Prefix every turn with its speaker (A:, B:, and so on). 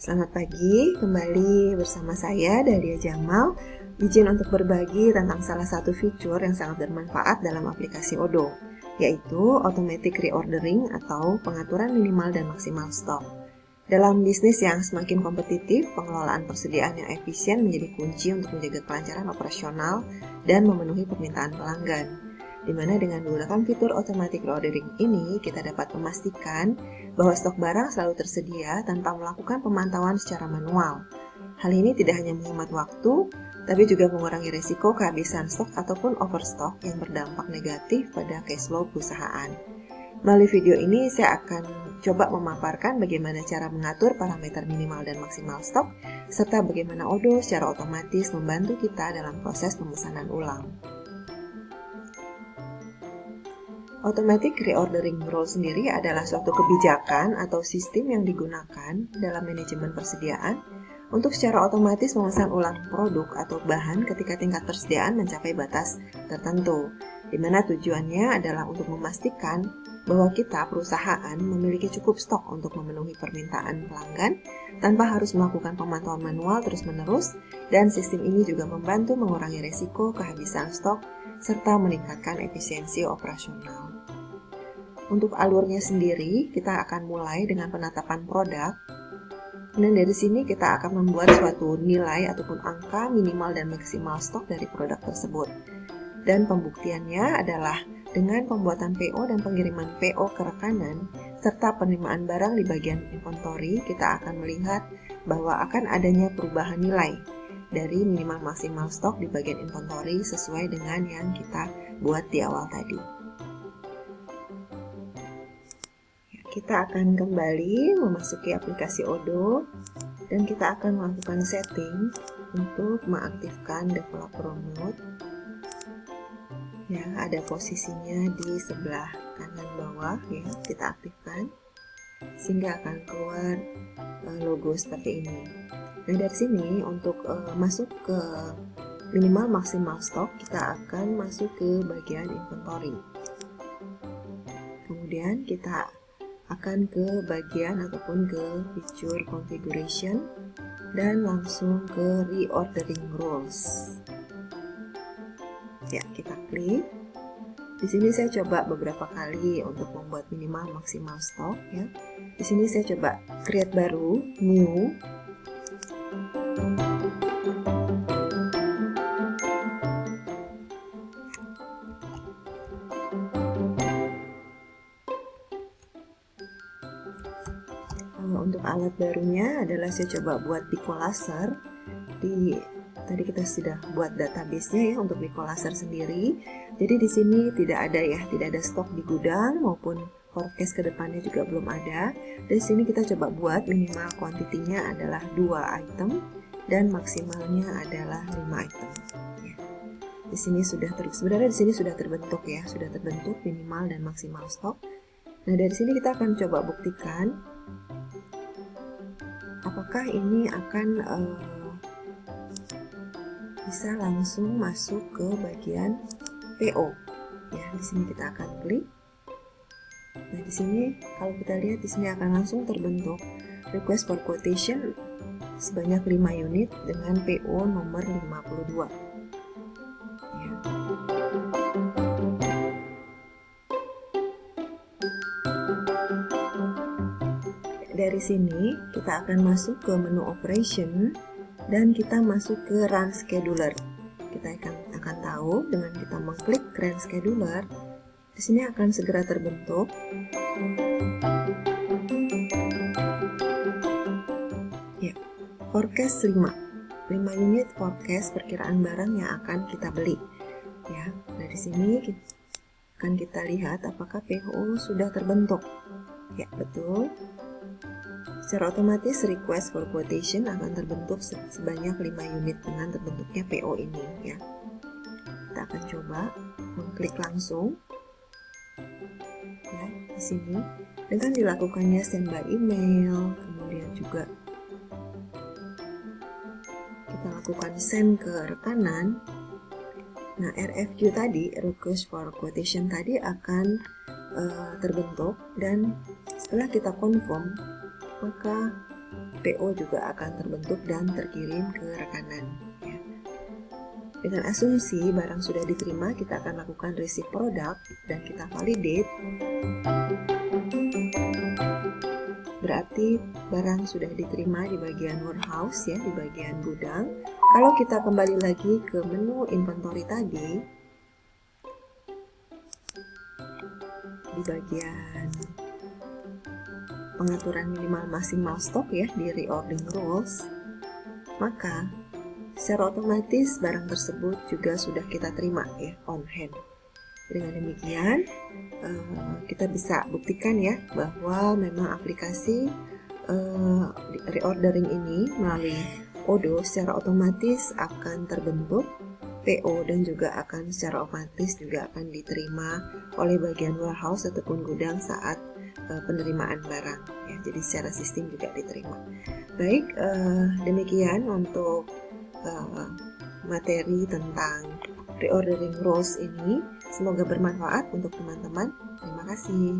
A: Selamat pagi, kembali bersama saya Dahlia Jamal. Izin untuk berbagi tentang salah satu fitur yang sangat bermanfaat dalam aplikasi Odoo, yaitu Automatic Reordering atau pengaturan minimal dan maksimal stok. Dalam bisnis yang semakin kompetitif, pengelolaan persediaan yang efisien menjadi kunci untuk menjaga kelancaran operasional dan memenuhi permintaan pelanggan. Di mana dengan menggunakan fitur Automatic Reordering ini, kita dapat memastikan bahwa stok barang selalu tersedia tanpa melakukan pemantauan secara manual. Hal ini tidak hanya menghemat waktu, tapi juga mengurangi risiko kehabisan stok ataupun overstock yang berdampak negatif pada cash flow perusahaan. Melalui video ini, saya akan coba memaparkan bagaimana cara mengatur parameter minimal dan maksimal stok, serta bagaimana Odoo secara otomatis membantu kita dalam proses pemesanan ulang. Automatic Reordering Rule sendiri adalah suatu kebijakan atau sistem yang digunakan dalam manajemen persediaan untuk secara otomatis memesan ulang produk atau bahan ketika tingkat persediaan mencapai batas tertentu, di mana tujuannya adalah untuk memastikan bahwa kita, perusahaan, memiliki cukup stok untuk memenuhi permintaan pelanggan tanpa harus melakukan pemantauan manual terus-menerus, dan sistem ini juga membantu mengurangi risiko kehabisan stok serta meningkatkan efisiensi operasional. Untuk alurnya sendiri, kita akan mulai dengan penetapan produk. Dan dari sini kita akan membuat suatu nilai ataupun angka minimal dan maksimal stok dari produk tersebut. Dan pembuktiannya adalah dengan pembuatan PO dan pengiriman PO ke rekanan, serta penerimaan barang di bagian inventory, kita akan melihat bahwa akan adanya perubahan nilai dari minimal maksimal stok di bagian inventory sesuai dengan yang kita buat di awal tadi. Kita akan kembali memasuki aplikasi Odoo dan kita akan melakukan setting untuk mengaktifkan developer mode. Ya, ada posisinya di sebelah kanan bawah ya, kita aktifkan sehingga akan keluar logo seperti ini. Nah, dari sini untuk masuk ke minimal maksimal stok, kita akan masuk ke bagian inventory. Kemudian kita akan ke bagian ataupun ke feature configuration dan langsung ke reordering rules. Ya, kita klik. Di sini saya coba beberapa kali untuk membuat minimal maksimal stok ya. Di sini saya coba create baru, new. Untuk alat barunya adalah saya coba buat Bicolaser. Tadi kita sudah buat database-nya ya untuk Bicolaser sendiri. Jadi di sini tidak ada stok di gudang maupun forecast ke depannya juga belum ada. Dari sini kita coba buat minimal kuantitinya adalah 2 item dan maksimalnya adalah 5 item. Ya. Di sini sebenarnya di sini sudah terbentuk ya, sudah terbentuk minimal dan maksimal stok. Nah, dari sini kita akan coba buktikan apakah ini akan bisa langsung masuk ke bagian PO. Ya, di sini kita akan klik. Nah, di sini kalau kita lihat di sini akan langsung terbentuk request for quotation sebanyak 5 unit dengan PO nomor 52. Ya. Dari sini kita akan masuk ke menu operation dan kita masuk ke run scheduler. Kita akan tahu dengan kita mengklik run scheduler, di sini akan segera terbentuk ya, forecast 5 unit forecast perkiraan barang yang akan kita beli. Ya, dari sini akan kita lihat apakah PO sudah terbentuk. Ya, betul. Secara otomatis request for quotation akan terbentuk sebanyak 5 unit dengan terbentuknya PO ini ya. Kita akan coba mengklik langsung ya di sini dengan dilakukannya standby email, kemudian juga kita lakukan send ke rekanan. Nah, RFQ tadi, request for quotation tadi akan terbentuk, dan setelah kita confirm maka PO juga akan terbentuk dan terkirim ke rekanan. Ya. Dengan asumsi barang sudah diterima, kita akan lakukan receive product dan kita validate. Berarti barang sudah diterima di bagian warehouse, ya, di bagian gudang. Kalau kita kembali lagi ke menu inventory tadi, di bagian pengaturan minimal maksimal stok, ya, di reordering rules, maka secara otomatis barang tersebut juga sudah kita terima, ya, on hand. Dengan demikian kita bisa buktikan, ya, bahwa memang aplikasi reordering ini melalui Odoo secara otomatis akan terbentuk PO dan juga akan secara otomatis juga akan diterima oleh bagian warehouse ataupun gudang saat penerimaan barang, ya. Jadi secara sistem juga diterima. Baik, demikian untuk materi tentang reordering rules ini. Semoga bermanfaat untuk teman-teman. Terima kasih.